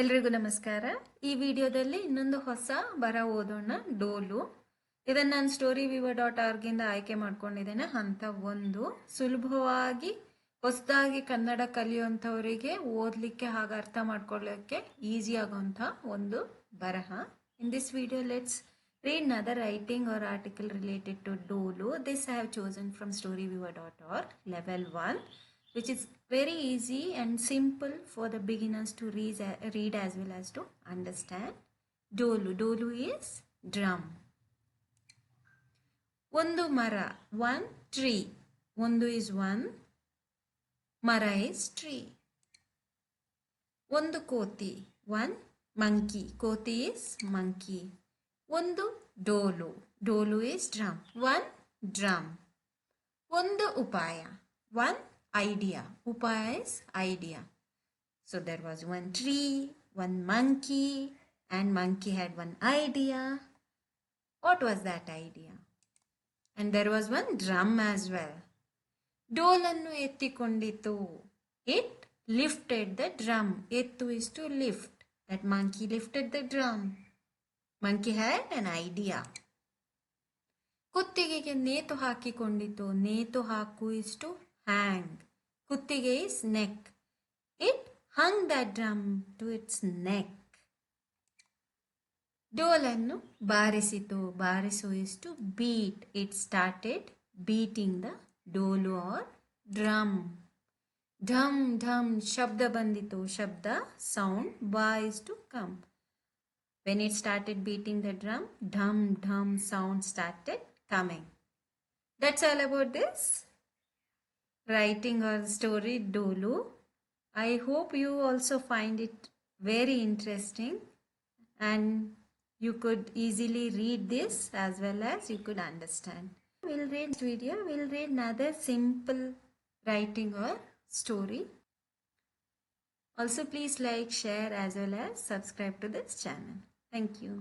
ಎಲ್ರಿಗೂ ನಮಸ್ಕಾರ. ಈ ವಿಡಿಯೋದಲ್ಲಿ ಇನ್ನೊಂದು ಹೊಸ ಬರ ಓದೋಣ, ಡೋಲು. ಇದನ್ನು ನಾನು StoryWeaver.org ಇಂದ ಆಯ್ಕೆ ಮಾಡ್ಕೊಂಡಿದ್ದೇನೆ. ಹಂತ 1 ಸುಲಭವಾಗಿ ಹೊಸದಾಗಿ ಕನ್ನಡ ಕಲಿಯುವಂಥವರಿಗೆ ಓದಲಿಕ್ಕೆ ಹಾಗೂ ಅರ್ಥ ಮಾಡ್ಕೊಳ್ಳೋಕ್ಕೆ ಈಸಿ ಆಗುವಂಥ ಒಂದು ಬರಹ. In this video let's read another writing or article related to Dolu. This I have chosen from StoryWeaver.org, level 1, which is very easy and simple for the beginners to read as well as to understand. Dolu. Dolu is drum. Ondu mara, one tree. Ondu is one, mara is tree. Ondu koti, one monkey. Koti is monkey. Ondu dolu. Dolu is drum. One drum. Ondu upaya. One idea. Upaya is idea. So there was one tree, one monkey, and monkey had one idea. What was that idea? And there was one drum as well. Dolannu ettikonditu. It lifted the drum. Ettu is to lift. That monkey lifted the drum. Monkey had an idea. ಕುತ್ತಿಗೆಗೆ ನೇತು ಹಾಕಿಕೊಂಡಿತು. ನೇತು ಹಾಕು is to hang. ಕುತ್ತಿಗೆ is neck. It hung that drum to its neck. ಡೋಲನ್ನು ಬಾರಿಸಿತು. ಬಾರಿಸು is to beat. It started beating the ಡೋಲು or drum. ಢಮ್ ಢಮ್ ಶಬ್ದ ಬಂದಿತು. ಶಬ್ದ sound. ಬಾ is to come. When it started beating the drum, dhum dhum sound started coming. That's all about this writing or story Dolu. I hope you also find it very interesting and you could easily read this as well as you could understand. We'll read this video. We'll read another simple writing or story. Also please like, share as well as subscribe to this channel. Thank you.